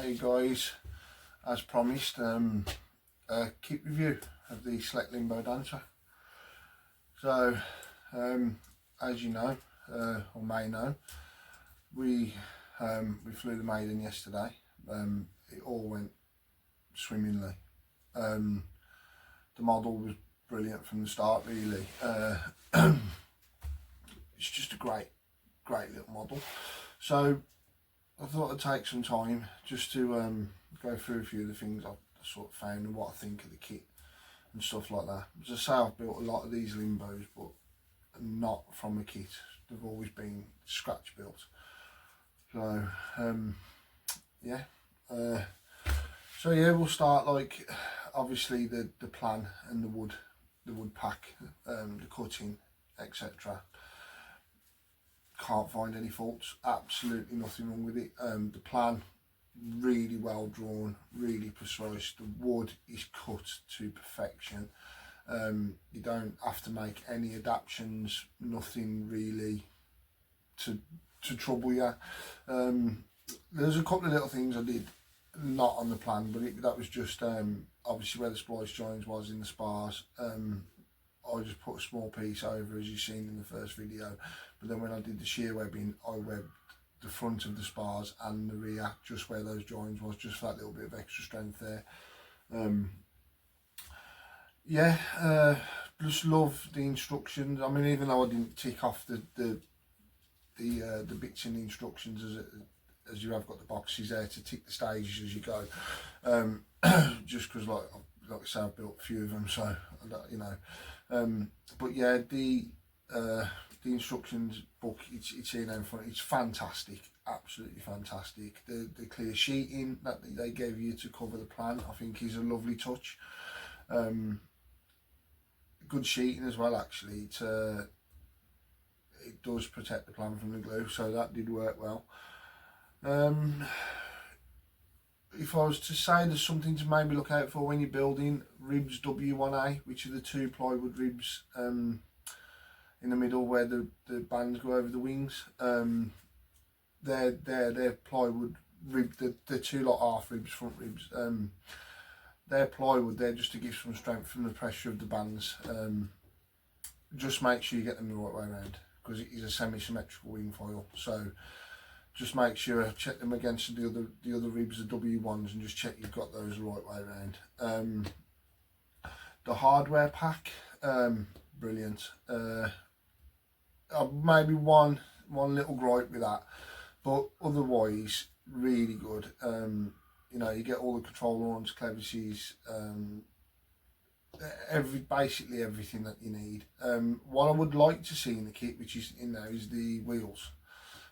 Hey guys, as promised, a kit review of the Slec Limbo Dancer. So, as you know, or may know, we flew the maiden yesterday. It all went swimmingly. The model was brilliant from the start, really. It's just a great little model. So I thought I'd take some time just to go through a few of the things I've sort of found and what I think of the kit and stuff like that. As I say, I've built a lot of these Limbos, but not from a kit. They've always been scratch built. So yeah. So yeah, we'll start like obviously the plan and the wood pack, the cutting, etc. Can't find any faults, absolutely nothing wrong with it. The plan, really well drawn, really precise. The wood is cut to perfection. You don't have to make any adaptations, nothing really to trouble you. There's a couple of little things I did not on the plan, but that was just obviously where the splice joins was in the spars. I just put a small piece over, as you've seen in the first video, but then when I did the shear webbing, I webbed the front of the spars and the rear, just where those joins was, just for that little bit of extra strength there. Yeah, just love the instructions. I mean, even though I didn't tick off the bits in the instructions, as you have got the boxes there to tick the stages as you go, just because like I say, I've built a few of them, so you know. But yeah, the instructions book, it's here now in front. It's fantastic, absolutely fantastic. The clear sheeting that they gave you to cover the plan, I think, is a lovely touch. Good sheeting as well, actually. It does protect the plan from the glue, so that did work well. If I was to say there's something to maybe look out for when you're building, ribs W1A, which are the two plywood ribs in the middle where the bands go over the wings. They're plywood rib, the two lot half ribs, front ribs. They're plywood, they're just to give some strength from the pressure of the bands. Just make sure you get them the right way around, because it is a semi-symmetrical wing foil. So just make sure, check them against the other ribs, the W1s, and just check you've got those the right way around. The hardware pack, brilliant. Maybe one little gripe with that, but otherwise really good. You know, you get all the control arms, clevises, basically everything that you need. What I would like to see in the kit, which is in there, is the wheels.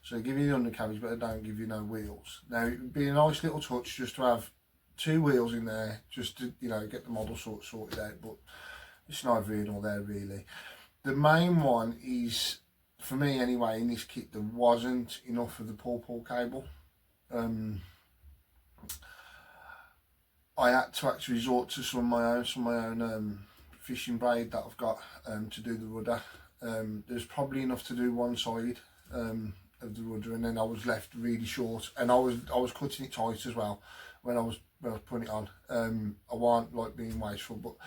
So they give you the undercarriage, but they don't give you no wheels. Now, it would be a nice little touch just to have two wheels in there, just to, you know, get the model sorted out, but it's neither here nor there, really. The main one is, for me anyway, in this kit, there wasn't enough of the pull cable. I had to actually resort to some of my own fishing braid that I've got to do the rudder. There's probably enough to do one side of the rudder, and then I was left really short, and I was cutting it tight as well when I was putting it on. I wasn't like being wasteful, but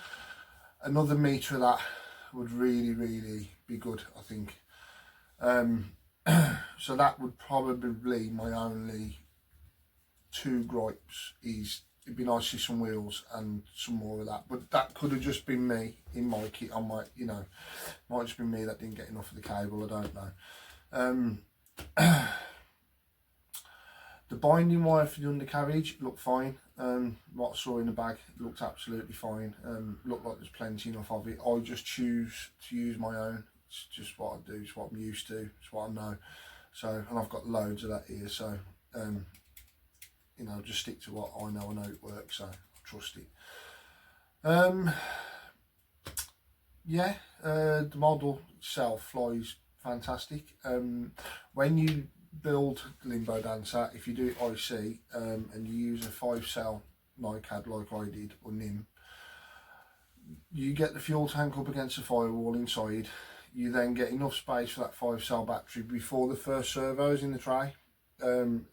another metre of that would really be good, I think. So that would probably be my only two gripes. Is it'd be nice to see some wheels and some more of that, but that could have just been me in my kit. I might, you know, might just be me that didn't get enough of the cable, I don't know. The binding wire for the undercarriage looked fine. What I saw in the bag looked absolutely fine. Looked like there's plenty enough of it. I just choose to use my own. It's just what I do, it's what I'm used to, it's what I know. So, and I've got loads of that here, so you know, just stick to what I know it works, so I trust it. Yeah, the model itself flies fantastic. When you build Limbo Dancer, if you do it IC and you use a 5-cell NiCad like I did, or NIM, you get the fuel tank up against the firewall inside. You then get enough space for that 5-cell battery before the first servos in the tray.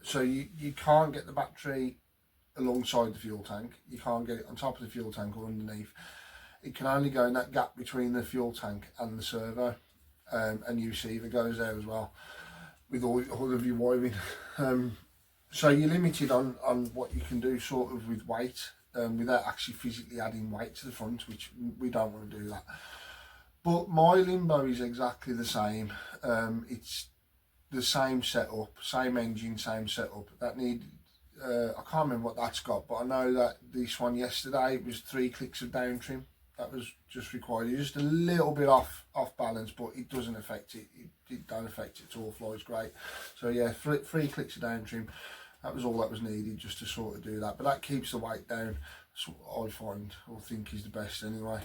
So you can't get the battery alongside the fuel tank. You can't get it on top of the fuel tank or underneath. It can only go in that gap between the fuel tank and the servo, and receiver goes there as well with all of your wiring. So you're limited on what you can do sort of with weight, without actually physically adding weight to the front, which we don't want to do that. But my Limbo is exactly the same. It's the same setup, same engine, same setup. That need I can't remember what that's got, but I know that this one yesterday was 3 clicks of down trim. That was just required. You're just a little bit off balance, but it doesn't affect it. It don't affect it at all. Flies great. So yeah, 3 clicks of down trim. That was all that was needed just to sort of do that. But that keeps the weight down. That's what I find or think is the best anyway.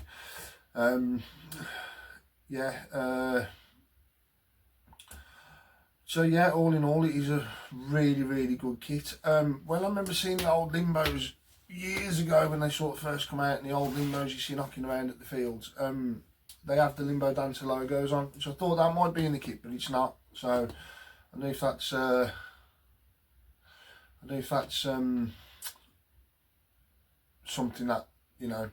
So yeah, all in all, it is a really good kit. Well, I remember seeing the old Limbos years ago when they sort of first come out, and the old Limbos you see knocking around at the fields. They have the Limbo Dancer logos on, so I thought that might be in the kit, but it's not. So I don't know if that's something that, you know,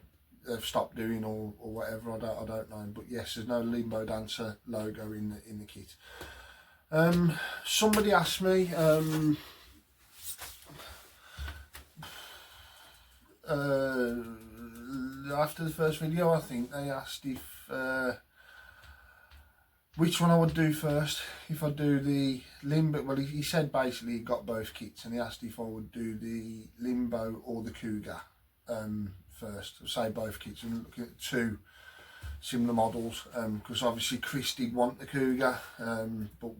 they've stopped doing or whatever. I don't know. But yes, there's no Limbo Dancer logo in the kit. Somebody asked me after the first video, I think they asked if which one I would do first, if I do the Limbo. Well, he said basically he got both kits, and he asked if I would do the Limbo or the Cougar first. I'll say both kits and looking at 2 similar models, because obviously Chris did want the Cougar, but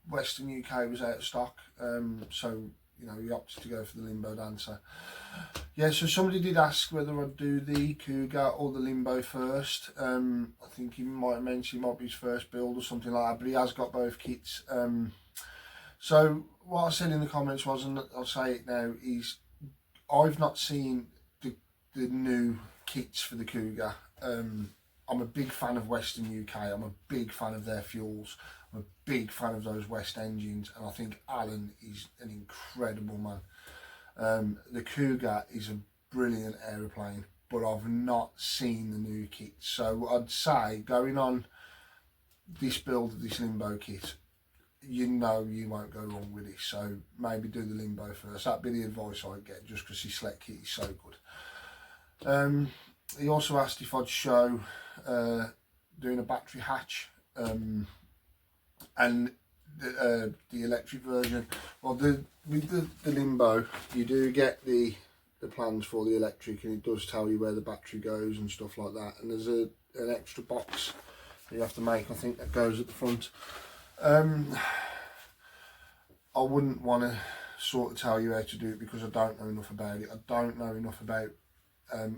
Western UK was out of stock, so you know, he opted to go for the Limbo Dancer. Yeah, so somebody did ask whether I'd do the Cougar or the Limbo first. I think he might have mentioned it might be his first build or something like that, but he has got both kits. So what I said in the comments was, and I'll say it now, is I've not seen the new kits for the Cougar. I'm a big fan of Western UK. I'm a big fan of their fuels. I'm a big fan of those West engines, and I think Alan is an incredible man. The Cougar is a brilliant aeroplane, but I've not seen the new kit. So I'd say, going on this build of this Limbo kit, you know you won't go wrong with it. So maybe do the Limbo first. That'd be the advice I'd get, just because his Slec kit is so good. He also asked if I'd show doing a battery hatch, and the electric version. Well, with the Limbo, you do get the plans for the electric, and it does tell you where the battery goes and stuff like that. And there's an extra box that you have to make, I think, that goes at the front. I wouldn't want to sort of tell you how to do it, because I don't know enough about it. I don't know enough about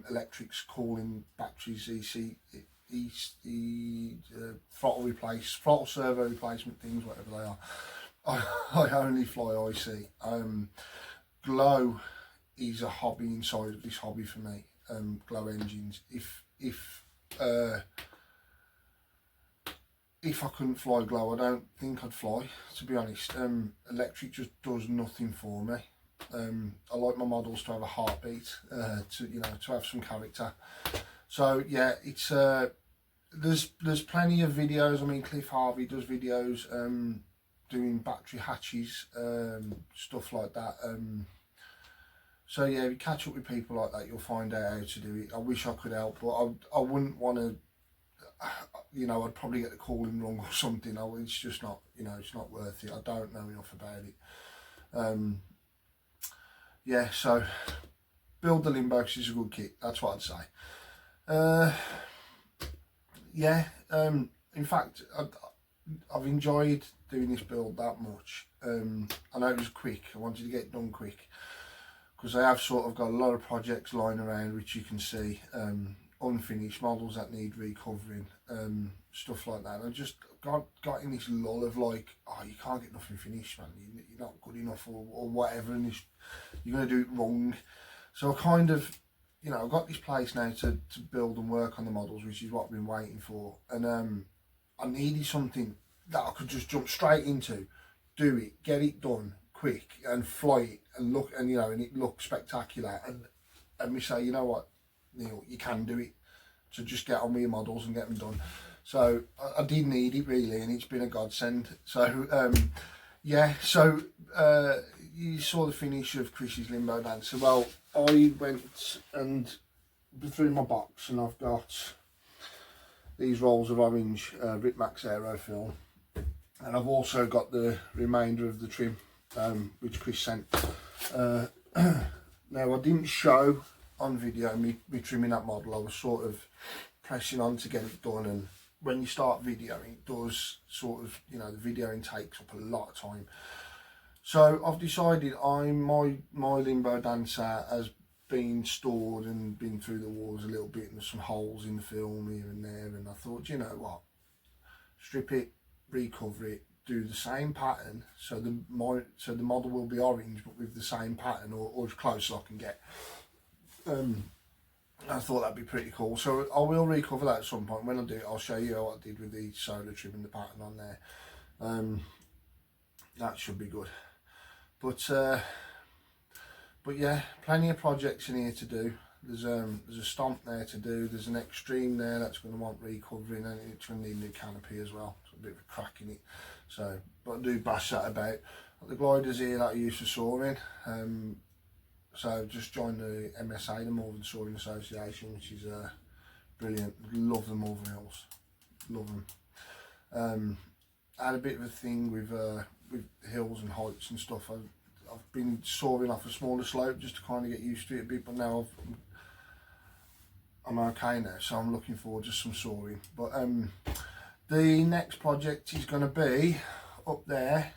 electrics, cooling, batteries, throttle servo replacement things, whatever they are. I only fly IC. Glow is a hobby inside of this hobby for me. Glow engines. If I couldn't fly Glow, I don't think I'd fly, to be honest. Electric just does nothing for me. I like my models to have a heartbeat, to have some character. So yeah, it's there's plenty of videos. I mean, Cliff Harvey does videos doing battery hatches, stuff like that. So yeah, if you catch up with people like that, you'll find out how to do it. I wish I could help, but I wouldn't want to. You know, I'd probably get the calling wrong or something. It's just not, it's not worth it. I don't know enough about it. Yeah, so build the Limbo, because it's a good kit. That's what I'd say. Yeah, in fact, I've enjoyed doing this build that much. I know it was quick. I wanted to get it done quick, because I have sort of got a lot of projects lying around, which you can see, unfinished models that need recovering, stuff like that. And I just got in this lull of like, oh, you can't get nothing finished, man. You're not good enough, or whatever, and you're going to do it wrong. So I kind of, I've got this place now to build and work on the models, which is what I've been waiting for. And I needed something that I could just jump straight into, do it, get it done quick and fly it and look, and you know, and it looks spectacular, and we say, you know what, Neil, you can do it, so just get on with your models and get them done. So I did need it really, and it's been a godsend. So yeah, so you saw the finish of Chris's Limbo Dancer. Well, I went and through my box, and I've got these rolls of orange Rip Max Aero film, and I've also got the remainder of the trim which Chris sent. Now I didn't show on video me trimming that model. I was sort of pressing on to get it done, and when you start videoing, it does sort of, you know, the videoing takes up a lot of time. So I've decided my Limbo Dancer has been stored and been through the walls a little bit, and there's some holes in the film here and there, and I thought, you know what, strip it, recover it, do the same pattern, so the model will be orange but with the same pattern, or as close as I can get. I thought that'd be pretty cool, so I will recover that at some point. When I do it, I'll show you what I did with the solar trim and the pattern on there. That should be good, but yeah, plenty of projects in here to do. There's a stomp there to do, there's an extreme there that's going to want recovering, and it's going to need a new canopy as well, so a bit of a crack in it, so, but I do bash that about. The gliders here that I use for soaring, so just joined the MSA, the Malvern Soaring Association, which is brilliant. Love the Malvern Hills, love them. I had a bit of a thing with hills and heights and stuff. I've been soaring off a smaller slope just to kind of get used to it a bit, but now I'm okay now, so I'm looking forward to some soaring. But the next project is going to be up there,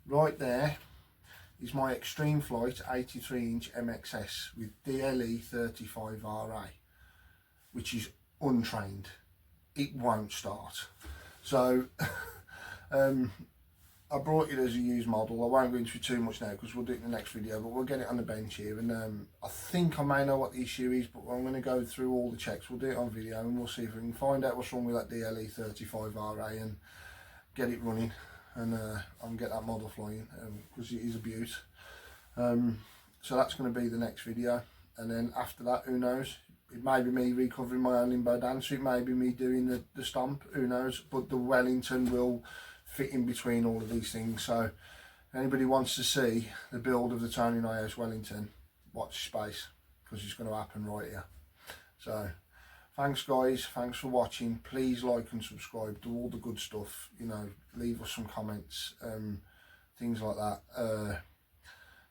right there, is my Extreme Flight 83-inch MXS with DLE 35RA, which is untrained. It won't start. So I brought it as a used model. I won't go into it too much now because we'll do it in the next video, but we'll get it on the bench here, and I think I may know what the issue is, but I'm going to go through all the checks. We'll do it on video, and we'll see if we can find out what's wrong with that DLE 35RA and get it running, and I can get that model flying, because it is a beaut. So that's going to be the next video, and then after that, who knows, it may be me recovering my own Limbo Dancer, it may be me doing the stomp, who knows, but the Wellington will fit in between all of these things. So if anybody wants to see the build of the Tony Nyos Wellington, watch space, because it's going to happen right here. So thanks guys, thanks for watching. Please like and subscribe, do all the good stuff, you know, leave us some comments, things like that.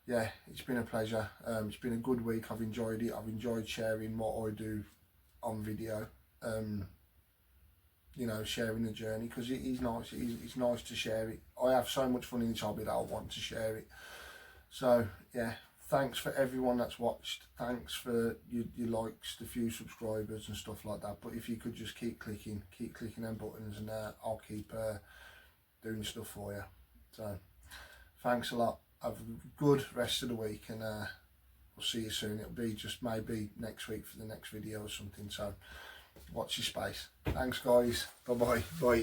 Yeah, it's been a pleasure. It's been a good week. I've enjoyed it. I've enjoyed sharing what I do on video, you know, sharing the journey, because it is nice. It's nice to share it. I have so much fun in this hobby that I want to share it. So yeah, thanks for everyone that's watched. Thanks for your likes, the few subscribers and stuff like that. But if you could just keep clicking them buttons, and I'll keep doing stuff for you. So thanks a lot. Have a good rest of the week, and we'll see you soon. It'll be just maybe next week for the next video or something, so watch your space. Thanks guys, bye bye.